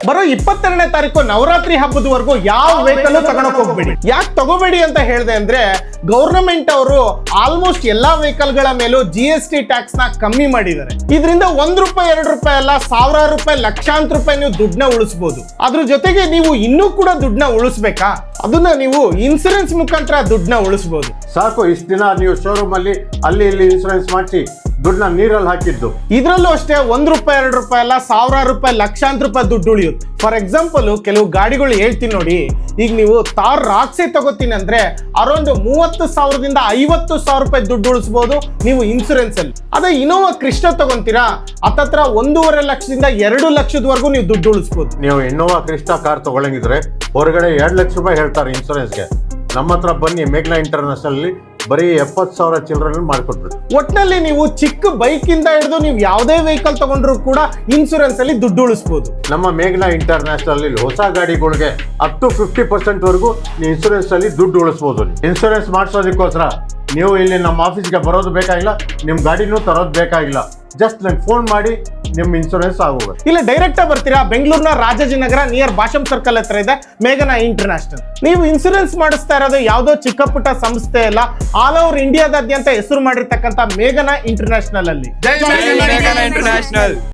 ಬರೋ 22ನೇ ತಾರೀಕು ನವರಾತ್ರಿ ಹಬ್ಬದವರೆಗೂ ಯಾವ ವೆಹಿಕಲ್ ತಗೊಳಕ್ ಹೋಗ್ಬೇಡಿ. ಯಾಕೆ ತಗೋಬೇಡಿ ಅಂತ ಹೇಳಿದೆ ಅಂದ್ರೆ ಗವರ್ನಮೆಂಟ್ ಅವರು ಆಲ್ಮೋಸ್ಟ್ ಎಲ್ಲಾ ವೆಹಿಕಲ್ ಗಳ ಮೇಲೂ GST ಟ್ಯಾಕ್ಸ್ ನ ಕಮ್ಮಿ ಮಾಡಿದ್ದಾರೆ. ಇದರಿಂದ ₹1 ₹2 ಅಲ್ಲ, ಸಾವಿರಾರು ರೂಪಾಯಿ, ಲಕ್ಷಾಂತರ ರೂಪಾಯಿ ನೀವು ದುಡ್ಡನ್ನ ಉಳಿಸಬಹುದು. ಅದ್ರ ಜೊತೆಗೆ ನೀವು ಇನ್ನೂ ಕೂಡ ದುಡ್ಡನ್ನ ಉಳಿಸ್ಬೇಕಾ, ಅದನ್ನ ನೀವು ಇನ್ಸೂರೆನ್ಸ್ ಮುಖಾಂತರ ದುಡ್ಡನ್ನ ಉಳಿಸಬಹುದು. ಸಾಕು, ಇಷ್ಟು ದಿನ ನೀವು ಶೋರೂಮ್ ಅಲ್ಲಿ ಇಲ್ಲಿ ಇನ್ಸೂರೆನ್ಸ್ ಮಾಡಿಸಿ ದುಡ್ಡನ್ನ ನೀರಲ್ಲಿ ಹಾಕಿದ್ದು. ಇದ್ರಲ್ಲೂ ಅಷ್ಟೇ ₹1 ₹2 ಅಲ್ಲ, ಸಾವಿರಾರು ರೂಪಾಯಿ, ಲಕ್ಷಾಂತರ ರೂಪಾಯಿ ದುಡ್ಡು ಉಳಿಯುತ್ತೆ. ಫಾರ್ ಎಕ್ಸಾಂಪಲ್ ಕೆಲವು ಗಾಡಿಗಳು ಹೇಳ್ತೀನಿ ನೋಡಿ, ಈಗ ನೀವು ತಾರ್ ರಾಕ್ಸೆ ತಗೋತೀನಿ ಅಂದ್ರೆ ಅರೌಂಡ್ 30,000ದಿಂದ 50,000 ರೂಪಾಯಿ ದುಡ್ಡು ಉಳಿಸಬಹುದು ನೀವು ಇನ್ಸೂರೆನ್ಸ್ ಅಲ್ಲಿ. ಅದೇ ಇನೋವಾ ಕ್ರಿಸ್ಟಾ ತಗೊಂತೀರಾ, ಹತ್ತತ್ರ 1.5 ಲಕ್ಷದಿಂದ 2 ಲಕ್ಷದವರೆಗೂ ನೀವು ದುಡ್ಡು ಉಳಿಸಬಹುದು. ನೀವು ಇನ್ನೋವಾ ಕ್ರಿಸ್ಟಾ ಕಾರ್ ತಗೊಳಂಗಿದ್ರೆ ಹೊರಗಡೆ 2 ಲಕ್ಷ ರೂಪಾಯಿ ಹೇಳ್ತಾರೆ ಇನ್ಸೂರೆನ್ಸ್ಗೆ. ನಮ್ಮ ಹತ್ರ ಬನ್ನಿ, ಮೇಘ್ನಾ ಇಂಟರ್ನ್ಯಾಷನಲ್ ಅಲ್ಲಿ ಬರೀ 70,000 ಚಿಲ್ಲರೆ ಮಾಡಿಕೊಟ್ಬಿಟ್ಟು. ಒಟ್ಟಿನಲ್ಲಿ ನೀವು ಚಿಕ್ಕ ಬೈಕ್ ಇಂದ ಹಿಡಿದು ನೀವು ಯಾವುದೇ ವೆಹಿಕಲ್ ತಗೊಂಡ್ರು ಕೂಡ ಇನ್ಸೂರೆನ್ಸ್ ಅಲ್ಲಿ ದುಡ್ಡು ಉಳಿಸಬಹುದು. ನಮ್ಮ ಮೇಘ್ನಾ ಇಂಟರ್ನ್ಯಾಷನಲ್ ಅಲ್ಲಿ ಹೊಸ ಗಾಡಿಗಳಿಗೆ ಅಪ್ ಟು 50% ವರೆಗೂ ಇನ್ಸೂರೆನ್ಸ್ ಅಲ್ಲಿ ದುಡ್ಡು ಉಳಿಸಬಹುದು. ಇನ್ಸೂರೆನ್ಸ್ ಮಾಡಿಸೋದಕ್ಕೋಸ್ಕರ ನೀವು ಇಲ್ಲಿ ನಮ್ಮ ಆಫೀಸ್ಗೆ ಬರೋದು ಬೇಕಾಗಿಲ್ಲ, ನಿಮ್ ಗಾಡಿನೂ ತರೋದು ಬೇಕಾಗಿಲ್ಲ. ಜಸ್ಟ್ ನಂಗೆ ಫೋನ್ ಮಾಡಿ ನಿಮ್ ಇನ್ಸೂರೆನ್ಸ್ ಆಗೋಗುತ್ತೆ. ಇಲ್ಲ ಡೈರೆಕ್ಟ್ ಬರ್ತೀರಾ, ಬೆಂಗಳೂರಿನ ರಾಜಾಜಿನಗರ ನಿಯರ್ ಭಾಷಂ ಸರ್ಕಲ್ ಹತ್ರ ಇದೆ ಮೇಘನಾ ಇಂಟರ್ನ್ಯಾಷನಲ್. ನೀವು ಇನ್ಸೂರೆನ್ಸ್ ಮಾಡಿಸ್ತಾ ಇರೋದು ಯಾವುದೋ ಚಿಕ್ಕ ಪುಟ್ಟ ಸಂಸ್ಥೆ ಅಲ್ಲ, ಆಲ್ ಓವರ್ ಇಂಡಿಯಾದಾದ್ಯಂತ ಹೆಸರು ಮಾಡಿರ್ತಕ್ಕಂಥ ಮೇಘನಾ ಇಂಟರ್ನ್ಯಾಷನಲ್ ಅಲ್ಲಿ. ಜೈ ಮೇಘನಾ ಇಂಟರ್ನ್ಯಾಷನಲ್.